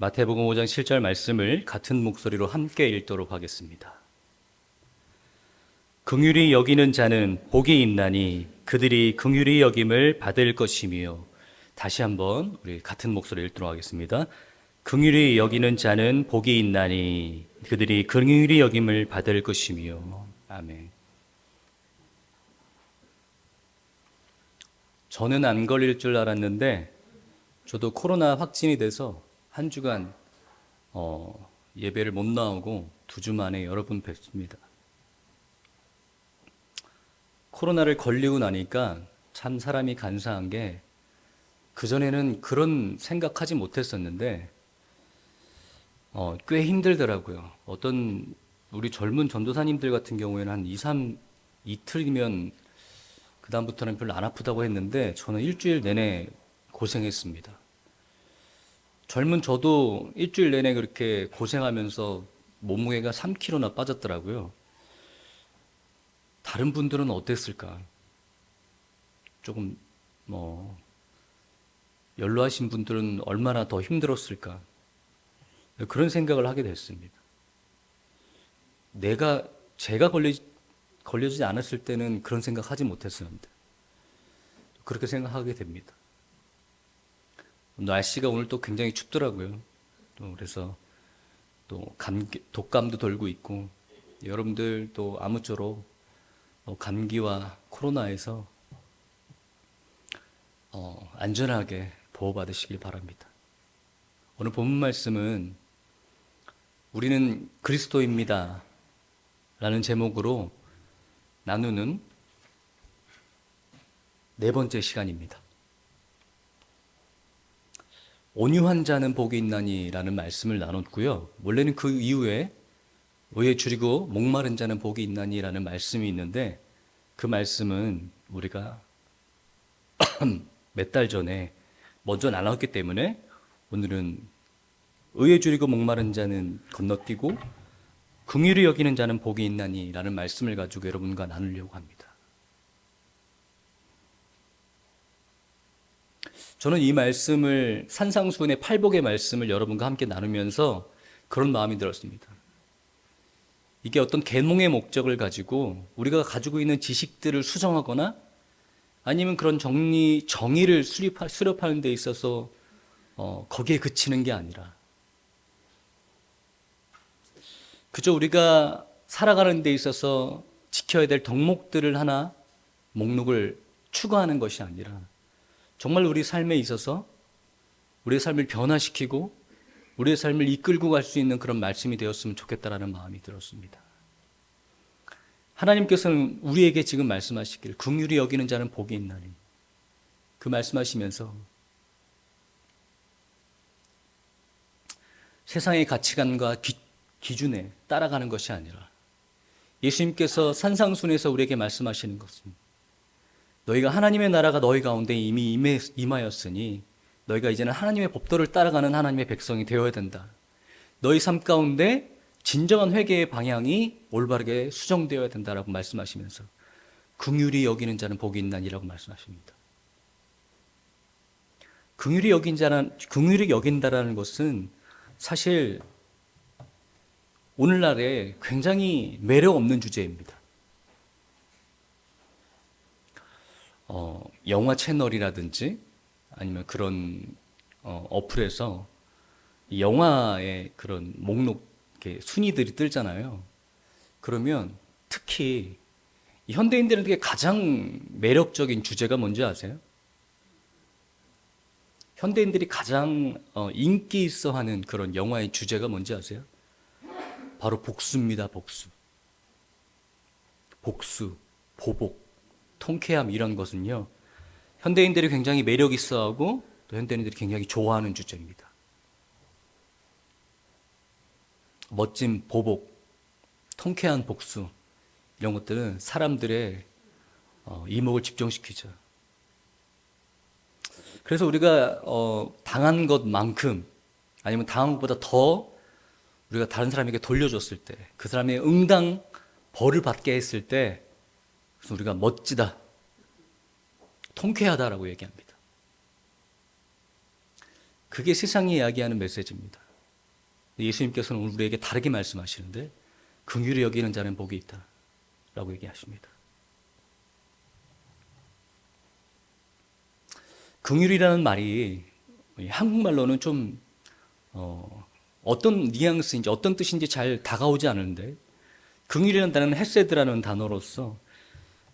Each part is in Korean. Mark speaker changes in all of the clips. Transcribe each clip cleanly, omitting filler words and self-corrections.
Speaker 1: 마태복음 5장 7절 말씀을 같은 목소리로 함께 읽도록 하겠습니다. 긍휼히 여기는 자는 복이 있나니 그들이 긍휼히 여김을 받을 것이며. 다시 한번 우리 같은 목소리 읽도록 하겠습니다. 긍휼히 여기는 자는 복이 있나니 그들이 긍휼히 여김을 받을 것이며. 아멘. 저는 안 걸릴 줄 알았는데 저도 코로나 확진이 돼서 한 주간 예배를 못 나오고 2주 만에 여러분 뵙습니다. 코로나를 걸리고 나니까 참 사람이 간사한 게, 그전에는 그런 생각하지 못했었는데 꽤 힘들더라고요. 어떤 우리 젊은 전도사님들 같은 경우에는 한 2, 3, 이틀이면 그 다음부터는 별로 안 아프다고 했는데 저는 일주일 내내 고생했습니다. 젊은 저도 일주일 내내 그렇게 고생하면서 몸무게가 3kg나 빠졌더라고요. 다른 분들은 어땠을까? 조금 연로하신 분들은 얼마나 더 힘들었을까? 그런 생각을 하게 됐습니다. 제가 걸려지지 않았을 때는 그런 생각 하지 못했었는데 그렇게 생각하게 됩니다. 날씨가 오늘 또 굉장히 춥더라고요. 또 그래서 또 독감도 돌고 있고, 여러분들 또 아무쪼록 감기와 코로나에서 안전하게 보호받으시길 바랍니다. 오늘 본문 말씀은 우리는 그리스도입니다 라는 제목으로 나누는 4번째 시간입니다. 온유한 자는 복이 있나니 라는 말씀을 나눴고요. 원래는 그 이후에 의에 줄이고 목마른 자는 복이 있나니 라는 말씀이 있는데, 그 말씀은 우리가 몇 달 전에 먼저 나눴기 때문에 오늘은 의에 줄이고 목마른 자는 건너뛰고 긍휼히 여기는 자는 복이 있나니 라는 말씀을 가지고 여러분과 나누려고 합니다. 저는 이 말씀을, 산상수훈의 팔복의 말씀을 여러분과 함께 나누면서 그런 마음이 들었습니다. 이게 어떤 계몽의 목적을 가지고 우리가 가지고 있는 지식들을 수정하거나 아니면 그런 정의를 수렵하는 데 있어서 거기에 그치는 게 아니라, 그저 우리가 살아가는 데 있어서 지켜야 될 덕목들을 하나 목록을 추구하는 것이 아니라 정말 우리 삶에 있어서 우리의 삶을 변화시키고 우리의 삶을 이끌고 갈 수 있는 그런 말씀이 되었으면 좋겠다라는 마음이 들었습니다. 하나님께서는 우리에게 지금 말씀하시길 긍휼히 여기는 자는 복이 있나니, 그 말씀하시면서 세상의 가치관과 기준에 따라가는 것이 아니라, 예수님께서 산상순에서 우리에게 말씀하시는 것은 너희가 하나님의 나라가 너희 가운데 이미 임하였으니 너희가 이제는 하나님의 법도를 따라가는 하나님의 백성이 되어야 된다. 너희 삶 가운데 진정한 회개의 방향이 올바르게 수정되어야 된다라고 말씀하시면서 긍휼히 여기는 자는 복이 있나니라고 말씀하십니다. 긍휼히 여긴다라는 것은 사실 오늘날에 굉장히 매력 없는 주제입니다. 영화 채널이라든지 아니면 그런 어플에서 영화의 그런 목록 순위들이 뜨잖아요. 그러면 특히 현대인들에게 가장 매력적인 주제가 뭔지 아세요? 현대인들이 가장 인기 있어 하는 그런 영화의 주제가 뭔지 아세요? 바로 복수입니다. 복수, 보복, 통쾌함, 이런 것은요, 현대인들이 굉장히 매력 있어 하고 또 현대인들이 굉장히 좋아하는 주제입니다. 멋진 보복, 통쾌한 복수, 이런 것들은 사람들의 이목을 집중시키죠. 그래서 우리가 당한 것만큼 아니면 당한 것보다 더 우리가 다른 사람에게 돌려줬을 때, 그 사람의 응당 벌을 받게 했을 때, 그래서 우리가 멋지다, 통쾌하다라고 얘기합니다. 그게 세상이 이야기하는 메시지입니다. 예수님께서는 오늘 우리에게 다르게 말씀하시는데 긍휼히 여기는 자는 복이 있다 라고 얘기하십니다. 긍휼이라는 말이 한국말로는 좀 어떤 뉘앙스인지 어떤 뜻인지 잘 다가오지 않는데, 긍휼이라는 단어는 헤세드라는 단어로서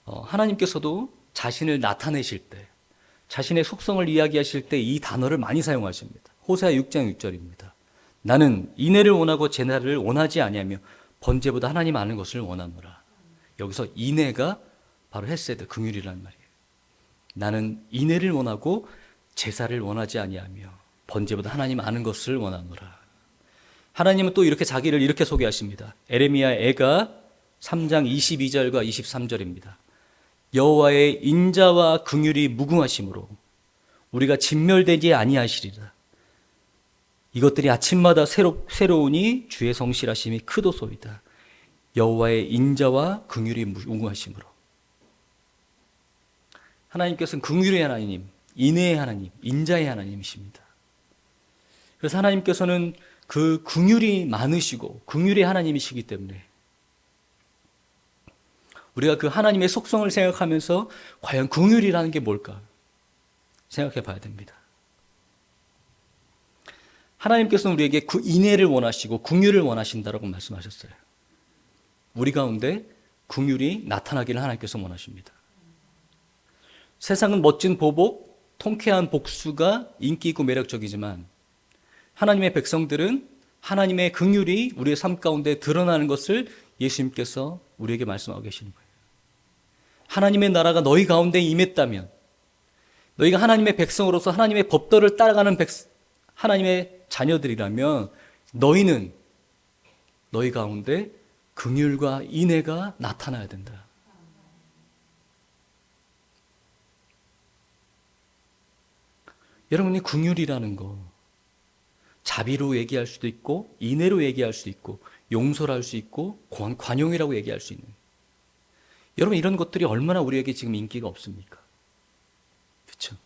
Speaker 1: 하나님께서도 자신을 나타내실 때, 자신의 속성을 이야기하실 때 이 단어를 많이 사용하십니다. 호세아 6장 6절입니다. 나는 인애를 원하고 제사를 원하지 아니하며 번제보다 하나님 아는 것을 원하노라. 여기서 인애가 바로 헤세드, 긍휼이라는 말이에요. 나는 인애를 원하고 제사를 원하지 아니하며 번제보다 하나님 아는 것을 원하노라. 하나님은 또 이렇게 자기를 이렇게 소개하십니다. 에레미야 애가 3장 22절과 23절입니다. 여호와의 인자와 긍휼이 무궁하심으로 우리가 진멸되지 아니하시리라. 이것들이 아침마다 새로우니 주의 성실하심이 크도소이다. 여호와의 인자와 긍휼이 무궁하심으로. 하나님께서는 긍휼의 하나님, 인애의 하나님, 인자의 하나님이십니다. 그래서 하나님께서는 그 긍휼이 많으시고 긍휼의 하나님이시기 때문에 우리가 그 하나님의 속성을 생각하면서 과연 긍휼이라는 게 뭘까 생각해 봐야 됩니다. 하나님께서는 우리에게 그 인애를 원하시고 긍휼을 원하신다라고 말씀하셨어요. 우리 가운데 긍휼이 나타나기를 하나님께서 원하십니다. 세상은 멋진 보복, 통쾌한 복수가 인기 있고 매력적이지만 하나님의 백성들은 하나님의 긍휼이 우리의 삶 가운데 드러나는 것을 예수님께서 우리에게 말씀하고 계시는 거예요. 하나님의 나라가 너희 가운데 임했다면, 너희가 하나님의 백성으로서 하나님의 법도를 따라가는 하나님의 자녀들이라면 너희는 너희 가운데 긍휼과 인애가 나타나야 된다. 여러분이 긍휼이라는 거 자비로 얘기할 수도 있고 인애로 얘기할 수도 있고 용서를 할 수 있고 관용이라고 얘기할 수 있는, 여러분 이런 것들이 얼마나 우리에게 지금 인기가 없습니까? 그렇죠?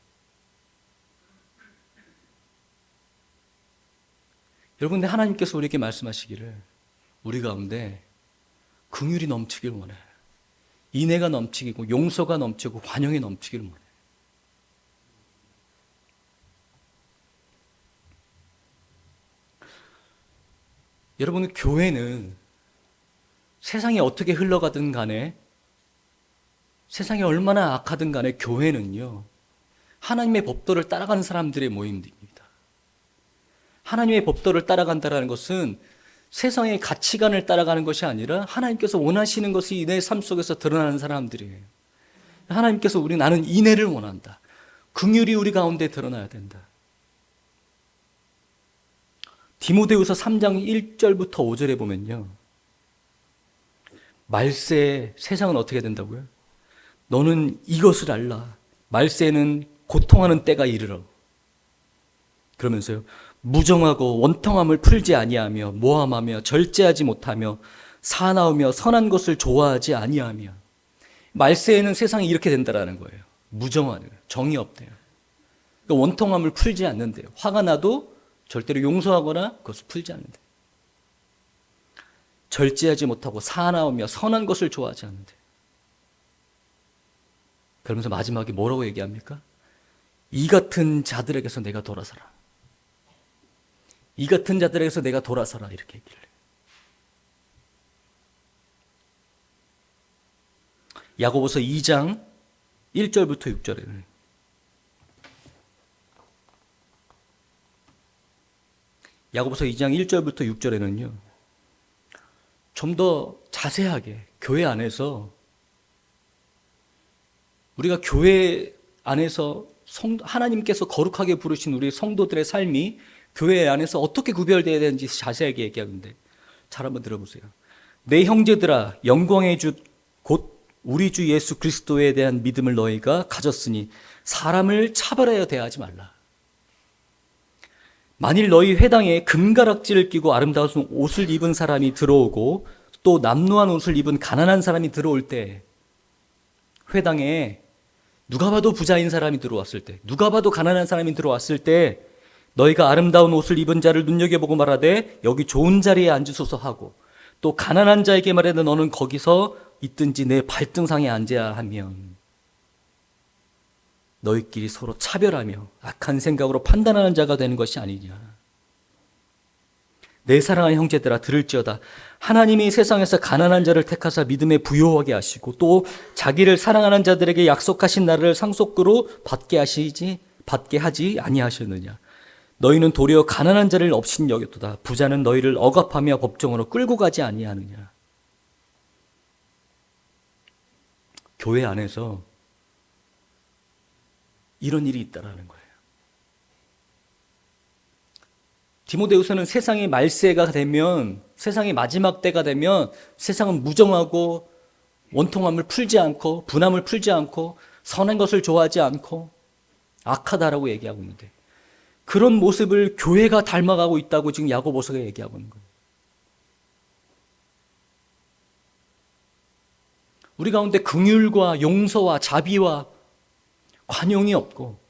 Speaker 1: 여러분, 근데 하나님께서 우리에게 말씀하시기를 우리 가운데 긍휼이 넘치길 원해, 인애가 넘치고 용서가 넘치고 관용이 넘치길 원해. 여러분, 교회는 세상이 어떻게 흘러가든 간에, 세상이 얼마나 악하든 간에 교회는요, 하나님의 법도를 따라가는 사람들의 모임입니다. 하나님의 법도를 따라간다는 것은 세상의 가치관을 따라가는 것이 아니라 하나님께서 원하시는 것이 내 삶 속에서 드러나는 사람들이에요. 하나님께서 나는 인애를 원한다. 긍휼이 우리 가운데 드러나야 된다. 디모데후서 3장 1절부터 5절에 보면요, 말세에 세상은 어떻게 된다고요? 너는 이것을 알라. 말세에는 고통하는 때가 이르러. 그러면서요, 무정하고 원통함을 풀지 아니하며 모함하며 절제하지 못하며 사나우며 선한 것을 좋아하지 아니하며. 말세에는 세상이 이렇게 된다라는 거예요. 무정하네요. 정이 없대요. 그러니까 원통함을 풀지 않는데요. 화가 나도 절대로 용서하거나 그것을 풀지 않는데, 절제하지 못하고 사나우며 선한 것을 좋아하지 않는데. 그러면서 마지막에 뭐라고 얘기합니까? 이 같은 자들에게서 내가 돌아서라. 이 같은 자들에게서 내가 돌아서라, 이렇게 얘기를 해요. 야고보서 2장 1절부터 6절에는 야고보서 2장 1절부터 6절에는요, 좀 더 자세하게 교회 안에서, 우리가 교회 안에서 하나님께서 거룩하게 부르신 우리 성도들의 삶이 교회 안에서 어떻게 구별되어야 되는지 자세하게 얘기하는데, 잘 한번 들어보세요. 내 형제들아, 영광의 주 곧 우리 주 예수 그리스도에 대한 믿음을 너희가 가졌으니 사람을 차별하여 대하지 말라. 만일 너희 회당에 금가락지를 끼고 아름다운 옷을 입은 사람이 들어오고 또 남루한 옷을 입은 가난한 사람이 들어올 때, 회당에 누가 봐도 부자인 사람이 들어왔을 때, 누가 봐도 가난한 사람이 들어왔을 때 너희가 아름다운 옷을 입은 자를 눈여겨보고 말하되 여기 좋은 자리에 앉으소서 하고 또 가난한 자에게 말하되 너는 거기서 있든지 내 발등상에 앉아야 하면 너희끼리 서로 차별하며 악한 생각으로 판단하는 자가 되는 것이 아니냐. 내 사랑하는 형제들아 들을지어다. 하나님이 세상에서 가난한 자를 택하사 믿음에 부요하게 하시고 또 자기를 사랑하는 자들에게 약속하신 나라를 상속으로 받게 하지 아니하셨느냐. 너희는 도리어 가난한 자를 업신 여겼도다. 부자는 너희를 억압하며 법정으로 끌고 가지 아니하느냐. 교회 안에서 이런 일이 있다라는 거예요. 디모데후서는 세상의 말세가 되면, 세상의 마지막 때가 되면 세상은 무정하고 원통함을 풀지 않고 분함을 풀지 않고 선한 것을 좋아하지 않고 악하다라고 얘기하고 있는데, 그런 모습을 교회가 닮아가고 있다고 지금 야고보서가 얘기하고 있는 거예요. 우리 가운데 긍휼과 용서와 자비와 관용이 없고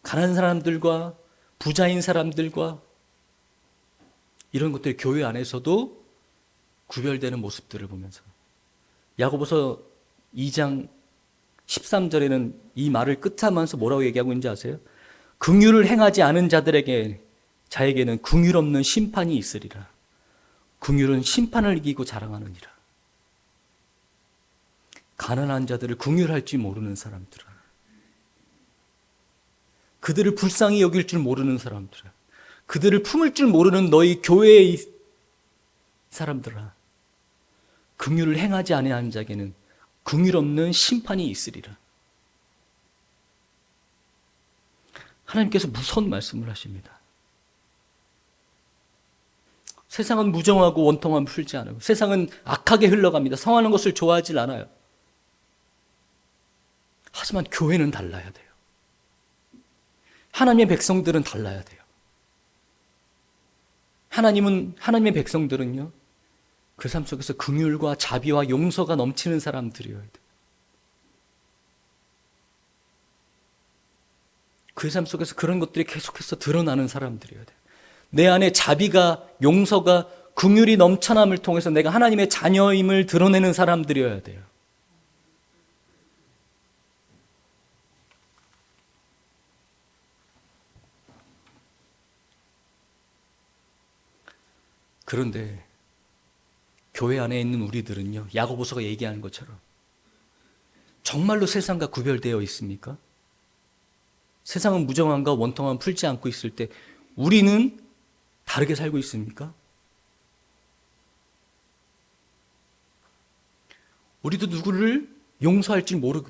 Speaker 1: 가난한 사람들과 부자인 사람들과 이런 것들이 교회 안에서도 구별되는 모습들을 보면서 야고보서 2장 13절에는 이 말을 끝하면서 뭐라고 얘기하고 있는지 아세요? 긍휼을 행하지 않은 자에게는 긍휼 없는 심판이 있으리라. 긍휼은 심판을 이기고 자랑하느니라. 가난한 자들을 긍휼할 줄 모르는 사람들아, 그들을 불쌍히 여길 줄 모르는 사람들아, 그들을 품을 줄 모르는 너희 교회의 사람들아, 긍휼을 행하지 아니하는 자에게는 긍휼 없는 심판이 있으리라. 하나님께서 무서운 말씀을 하십니다. 세상은 무정하고 원통함을 풀지 않아요. 세상은 악하게 흘러갑니다. 성하는 것을 좋아하지 않아요. 하지만 교회는 달라야 돼요. 하나님의 백성들은 달라야 돼요. 하나님의 백성들은요, 그 삶 속에서 긍휼과 자비와 용서가 넘치는 사람들이어야 돼요. 그 삶 속에서 그런 것들이 계속해서 드러나는 사람들이어야 돼요. 내 안에 자비가, 용서가, 긍휼이 넘쳐남을 통해서 내가 하나님의 자녀임을 드러내는 사람들이어야 돼요. 그런데 교회 안에 있는 우리들은요, 야고보서가 얘기하는 것처럼 정말로 세상과 구별되어 있습니까? 세상은 무정함과 원통함 풀지 않고 있을 때 우리는 다르게 살고 있습니까? 우리도 누구를 용서할 줄 모르고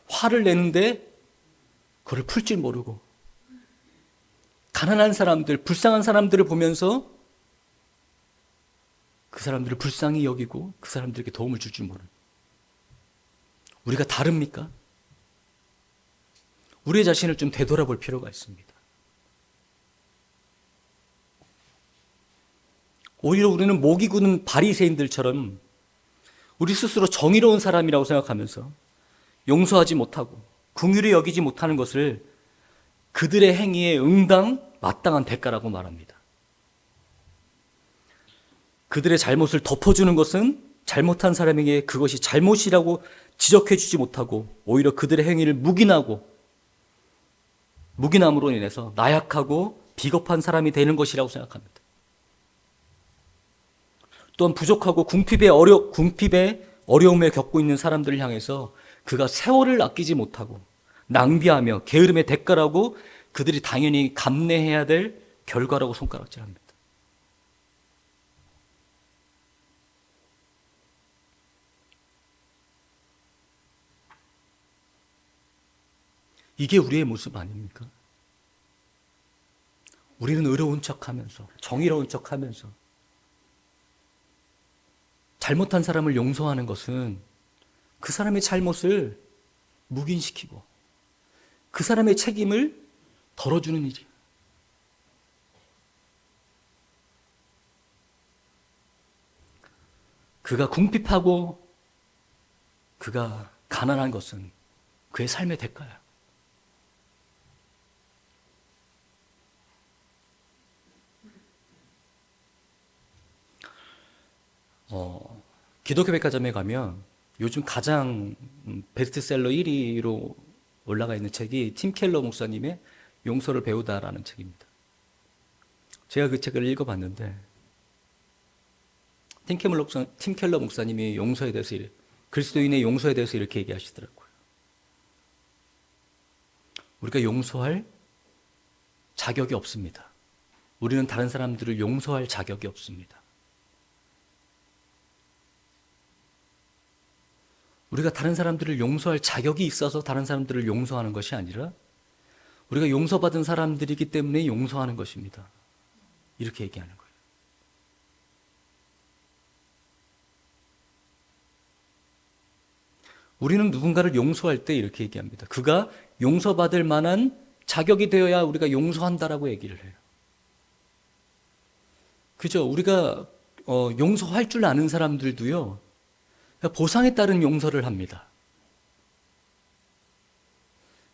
Speaker 1: 화를 내는데 그걸 풀 줄 모르고 가난한 사람들, 불쌍한 사람들을 보면서 그 사람들을 불쌍히 여기고 그 사람들에게 도움을 줄 줄 모르는, 우리가 다릅니까? 우리 자신을 좀 되돌아볼 필요가 있습니다. 오히려 우리는 목이 굳은 바리새인들처럼 우리 스스로 정의로운 사람이라고 생각하면서 용서하지 못하고 긍휼히 여기지 못하는 것을 그들의 행위에 마땅한 대가라고 말합니다. 그들의 잘못을 덮어주는 것은 잘못한 사람에게 그것이 잘못이라고 지적해주지 못하고 오히려 그들의 행위를 묵인함으로 인해서 나약하고 비겁한 사람이 되는 것이라고 생각합니다. 또한 부족하고 궁핍의 어려움에 겪고 있는 사람들을 향해서 그가 세월을 아끼지 못하고 낭비하며 게으름의 대가라고 그들이 당연히 감내해야 될 결과라고 손가락질합니다. 이게 우리의 모습 아닙니까? 우리는 의로운 척하면서 정의로운 척하면서 잘못한 사람을 용서하는 것은 그 사람의 잘못을 묵인시키고 그 사람의 책임을 덜어주는 일이에요. 그가 궁핍하고 그가 가난한 것은 그의 삶의 대가야. 기독교 백화점에 가면 요즘 가장 베스트셀러 1위로 올라가 있는 책이 팀 켈러 목사님의 용서를 배우다라는 책입니다. 제가 그 책을 읽어봤는데 팀 켈러 목사님이 용서에 대해서 그리스도인의 용서에 대해서 이렇게 얘기하시더라고요. 우리가 용서할 자격이 없습니다. 우리는 다른 사람들을 용서할 자격이 없습니다. 우리가 다른 사람들을 용서할 자격이 있어서 다른 사람들을 용서하는 것이 아니라 우리가 용서받은 사람들이기 때문에 용서하는 것입니다. 이렇게 얘기하는 거예요. 우리는 누군가를 용서할 때 이렇게 얘기합니다. 그가 용서받을 만한 자격이 되어야 우리가 용서한다라고 얘기를 해요. 그죠? 우리가 용서할 줄 아는 사람들도요, 보상에 따른 용서를 합니다.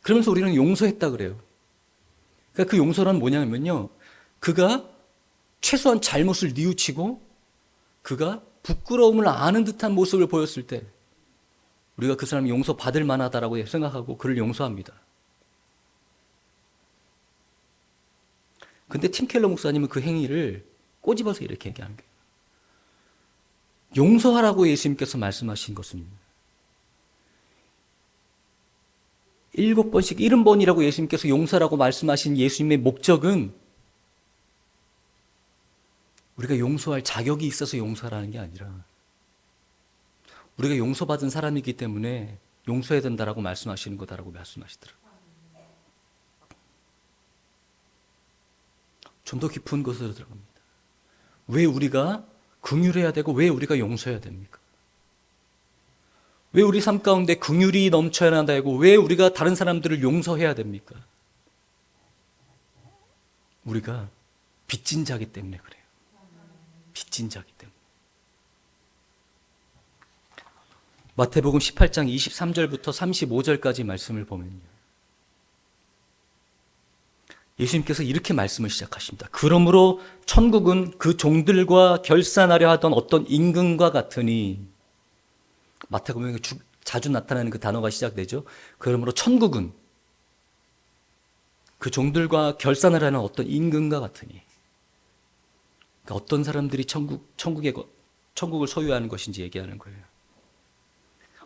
Speaker 1: 그러면서 우리는 용서했다 그래요. 그러니까 그 용서란 뭐냐면요, 그가 최소한 잘못을 뉘우치고 그가 부끄러움을 아는 듯한 모습을 보였을 때 우리가 그 사람이 용서받을 만하다라고 생각하고 그를 용서합니다. 근데 팀 켈러 목사님은 그 행위를 꼬집어서 이렇게 얘기하는 거예요. 용서하라고 예수님께서 말씀하신 것은 7번씩 70번이라고 예수님께서 용서라고 말씀하신 예수님의 목적은 우리가 용서할 자격이 있어서 용서하라는 게 아니라 우리가 용서받은 사람이기 때문에 용서해야 된다라고 말씀하시는 거다라고 말씀하시더라고요. 좀 더 깊은 것으로 들어갑니다. 왜 우리가 긍휼해야 되고 왜 우리가 용서해야 됩니까? 왜 우리 삶 가운데 긍휼이 넘쳐야 한다고 왜 우리가 다른 사람들을 용서해야 됩니까? 우리가 빚진 자기 때문에 그래요. 빚진 자기 때문에. 마태복음 18장 23절부터 35절까지 말씀을 보면요, 예수님께서 이렇게 말씀을 시작하십니다. 그러므로 천국은 그 종들과 결산하려 하던 어떤 임금과 같으니, 마태복음에 자주 나타나는 그 단어가 시작되죠. 그러므로 천국은 그 종들과 결산을 하는 어떤 임금과 같으니, 그러니까 어떤 사람들이 천국을 소유하는 것인지 얘기하는 거예요.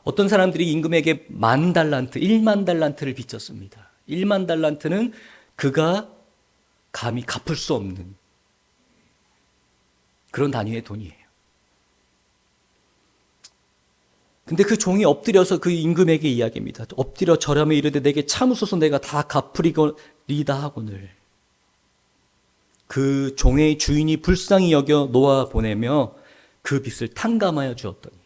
Speaker 1: 어떤 사람들이 임금에게 10,000달란트, 10,000달란트를 빚졌습니다. 10,000달란트는 그가 감히 갚을 수 없는 그런 단위의 돈이에요. 근데 그 종이 엎드려서 그 임금에게 이야기합니다. 엎드려 절하며 이르되 내게 참으소서 내가 다 갚으리이다 하거늘. 그 종의 주인이 불쌍히 여겨 놓아 보내며 그 빚을 탕감하여 주었더니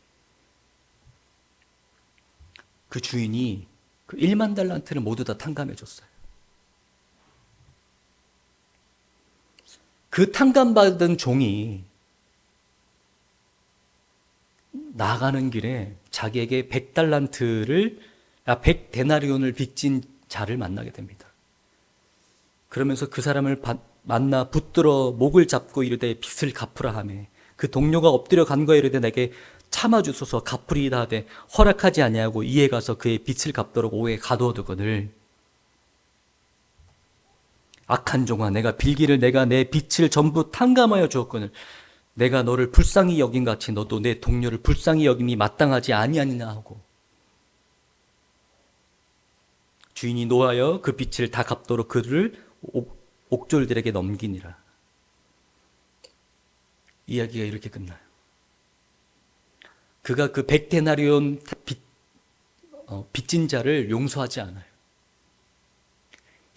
Speaker 1: 그 주인이 그 10,000달란트를 모두 다 탕감해 줬어요. 그 탕감받은 종이 나가는 길에 자기에게 100데나리온을 빚진 자를 만나게 됩니다. 그러면서 그 사람을 만나 붙들어 목을 잡고 이르되 빚을 갚으라 하매 그 동료가 엎드려 간거에 이르되 내게 참아주소서 갚으리이다 하되 허락하지 아니하고 이에 가서 그의 빚을 갚도록 오해 가두어두거늘. 악한 종아 내가 빌기를 내가 내 빚을 전부 탕감하여 주었거늘 내가 너를 불쌍히 여긴 같이 너도 내 동료를 불쌍히 여김이 마땅하지 아니하느냐 하고 주인이 노하여 그 빚을 다 갚도록 그를 옥졸들에게 넘기니라. 이야기가 이렇게 끝나요. 그가 그 100데나리온 빚진 자를 용서하지 않아요.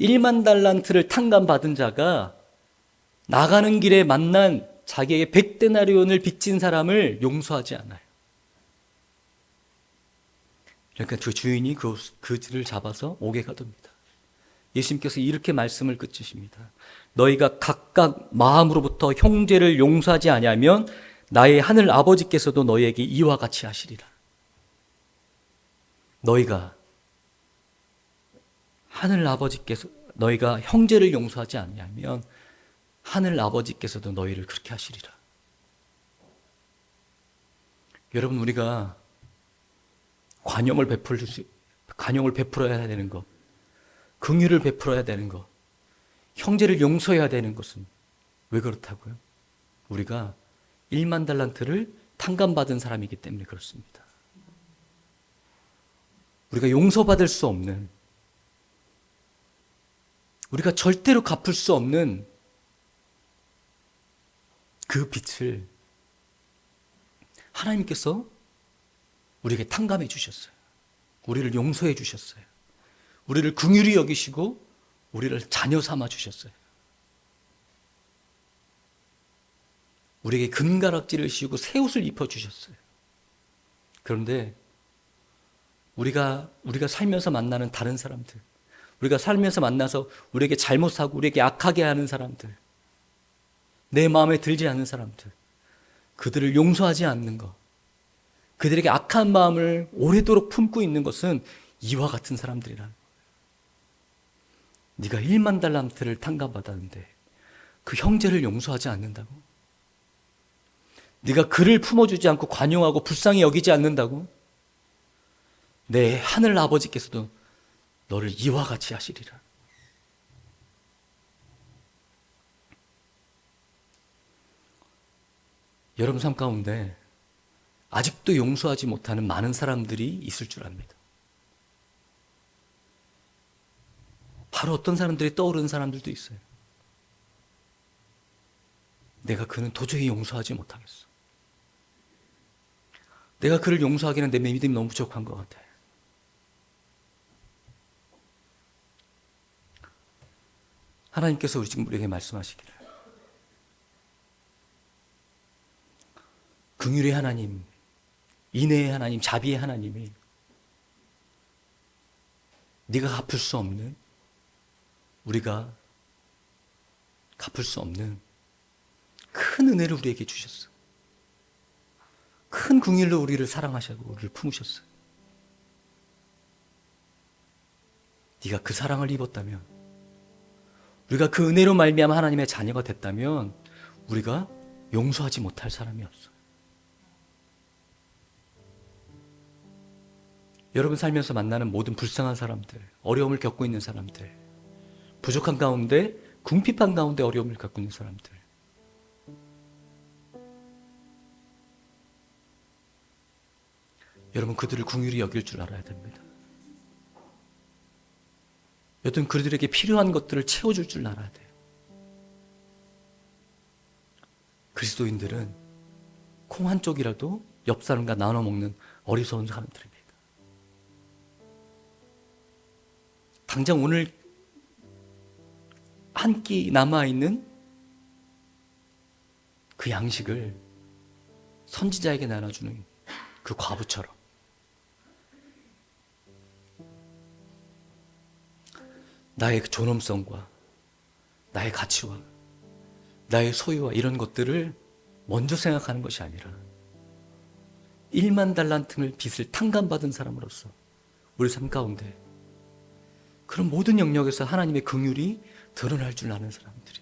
Speaker 1: 10,000달란트를 탕감받은 자가 나가는 길에 만난 자기에게 100데나리온을 빚진 사람을 용서하지 않아요. 그러니까 그 주인이 그들을 잡아서 옥에 가둡니다. 예수님께서 이렇게 말씀을 끝이십니다. 너희가 각각 마음으로부터 형제를 용서하지 아니하면 나의 하늘 아버지께서도 너희에게 이와 같이 하시리라. 너희가 형제를 용서하지 아니하면 하늘 아버지께서도 너희를 그렇게 하시리라. 여러분, 우리가 관용을 베풀어야 되는 것, 긍휼을 베풀어야 되는 것, 형제를 용서해야 되는 것은 왜 그렇다고요? 우리가 1만 달란트를 탕감받은 사람이기 때문에 그렇습니다. 우리가 용서받을 수 없는, 우리가 절대로 갚을 수 없는 그 빚을 하나님께서 우리에게 탕감해 주셨어요. 우리를 용서해 주셨어요. 우리를 긍휼히 여기시고 우리를 자녀 삼아 주셨어요. 우리에게 금가락지를 씌우고 새 옷을 입혀 주셨어요. 그런데 우리가 살면서 만나는 다른 사람들, 우리가 살면서 만나서 우리에게 잘못하고 우리에게 악하게 하는 사람들, 내 마음에 들지 않는 사람들, 그들을 용서하지 않는 것, 그들에게 악한 마음을 오래도록 품고 있는 것은 이와 같은 사람들이라는 거예요. 네가 1만 달란트를 탕감받았는데 그 형제를 용서하지 않는다고? 네가 그를 품어주지 않고 관용하고 불쌍히 여기지 않는다고? 내 하늘 아버지께서도 너를 이와 같이 하시리라. 여러분 삶 가운데 아직도 용서하지 못하는 많은 사람들이 있을 줄 압니다. 바로 어떤 사람들이 떠오르는 사람들도 있어요. 내가 그는 도저히 용서하지 못하겠어. 내가 그를 용서하기는 내 믿음이 너무 부족한 것 같아. 하나님께서 우리에게 말씀하시기를, 긍휼의 하나님, 인애의 하나님, 자비의 하나님이 네가 갚을 수 없는, 우리가 갚을 수 없는 큰 은혜를 우리에게 주셨어. 큰 긍휼로 우리를 사랑하시고 우리를 품으셨어요. 네가 그 사랑을 입었다면, 우리가 그 은혜로 말미암아 하나님의 자녀가 됐다면 우리가 용서하지 못할 사람이 없어요. 여러분 살면서 만나는 모든 불쌍한 사람들, 어려움을 겪고 있는 사람들, 부족한 가운데, 궁핍한 가운데 어려움을 겪고 있는 사람들, 여러분 그들을 긍휼히 여길 줄 알아야 됩니다. 여튼 그들에게 필요한 것들을 채워줄 줄 알아야 돼요. 그리스도인들은 콩 한 쪽이라도 옆 사람과 나눠 먹는 어리석은 사람들입니다. 당장 오늘 한 끼 남아있는 그 양식을 선지자에게 나눠주는 그 과부처럼 나의 존엄성과 나의 가치와 나의 소유와 이런 것들을 먼저 생각하는 것이 아니라 1만 달란트를 빚을 탕감받은 사람으로서 우리 삶 가운데 그런 모든 영역에서 하나님의 긍휼이 드러날 줄 아는 사람들이,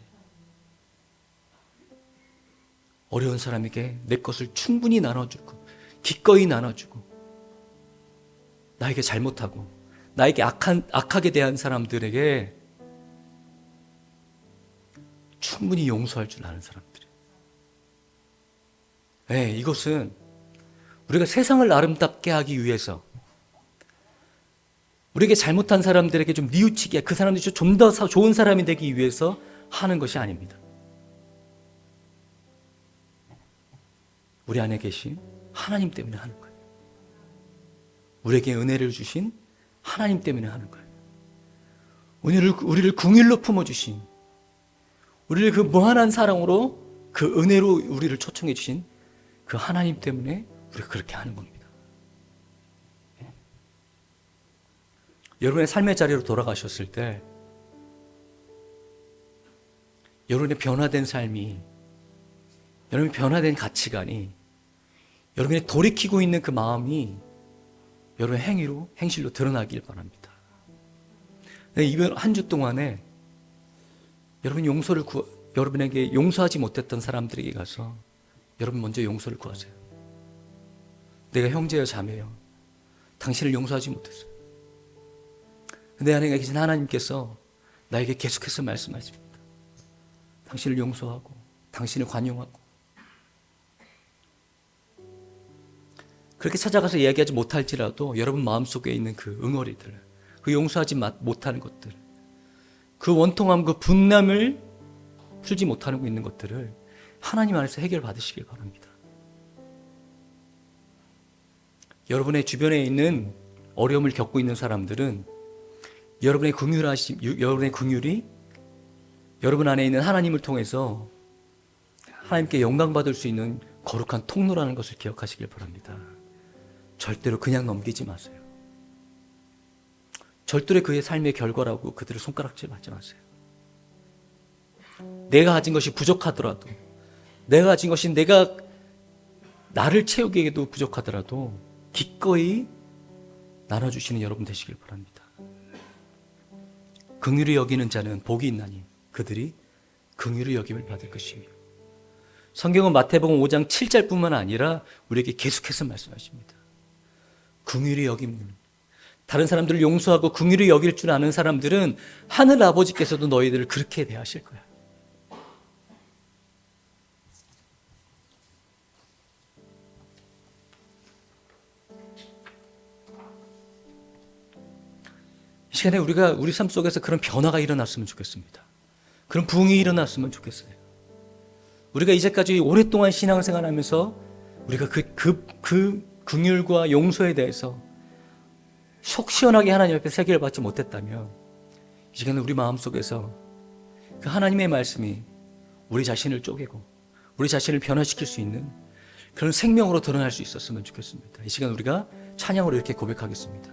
Speaker 1: 어려운 사람에게 내 것을 충분히 나눠주고 기꺼이 나눠주고, 나에게 잘못하고 나에게 악하게 대한 사람들에게 충분히 용서할 줄 아는 사람들이. 네, 이것은 우리가 세상을 아름답게 하기 위해서, 우리에게 잘못한 사람들에게 좀 뉘우치게, 그 사람들이 좀 더 좋은 사람이 되기 위해서 하는 것이 아닙니다. 우리 안에 계신 하나님 때문에 하는 거예요. 우리에게 은혜를 주신 하나님 때문에 하는 거예요. 우리를 긍휼로 품어주신, 우리를 그 무한한 사랑으로, 그 은혜로 우리를 초청해 주신 그 하나님 때문에 우리가 그렇게 하는 겁니다. 여러분의 삶의 자리로 돌아가셨을 때 여러분의 변화된 삶이, 여러분의 변화된 가치관이, 여러분이 돌이키고 있는 그 마음이 여러분의 행위로, 행실로 드러나길 바랍니다. 이번 한 주 동안에 여러분에게 용서하지 못했던 사람들에게 가서 여러분 먼저 용서를 구하세요. 내가 형제여 자매여 당신을 용서하지 못했어요. 내 안에 계신 하나님께서 나에게 계속해서 말씀하십니다. 당신을 용서하고 당신을 관용하고. 그렇게 찾아가서 이야기하지 못할지라도 여러분 마음속에 있는 그 응어리들, 그 용서하지 못하는 것들, 그 원통함, 그 분남을 풀지 못하고 있는 것들을 하나님 안에서 해결받으시길 바랍니다. 여러분의 주변에 있는 어려움을 겪고 있는 사람들은 여러분의 긍휼이 여러분 안에 있는 하나님을 통해서 하나님께 영광 받을 수 있는 거룩한 통로라는 것을 기억하시길 바랍니다. 절대로 그냥 넘기지 마세요. 절대로 그의 삶의 결과라고 그들을 손가락질 하지 마세요. 내가 가진 것이 부족하더라도, 내가 가진 것이 내가 나를 채우기에도 부족하더라도 기꺼이 나눠주시는 여러분 되시길 바랍니다. 긍휼히 여기는 자는 복이 있나니 그들이 긍휼히 여김을 받을 것이며. 성경은 마태복음 5장 7절뿐만 아니라 우리에게 계속해서 말씀하십니다. 긍휼히 여김은, 다른 사람들을 용서하고 긍휼히 여길 줄 아는 사람들은 하늘 아버지께서도 너희들을 그렇게 대하실 거야. 이 시간에 우리가 우리 삶 속에서 그런 변화가 일어났으면 좋겠습니다. 그런 부흥이 일어났으면 좋겠어요. 우리가 이제까지 오랫동안 신앙생활하면서 우리가 그 긍휼과 용서에 대해서 속 시원하게 하나님 앞에 세계를 받지 못했다면 이 시간에 우리 마음속에서 그 하나님의 말씀이 우리 자신을 쪼개고 우리 자신을 변화시킬 수 있는 그런 생명으로 드러날 수 있었으면 좋겠습니다. 이 시간 우리가 찬양으로 이렇게 고백하겠습니다.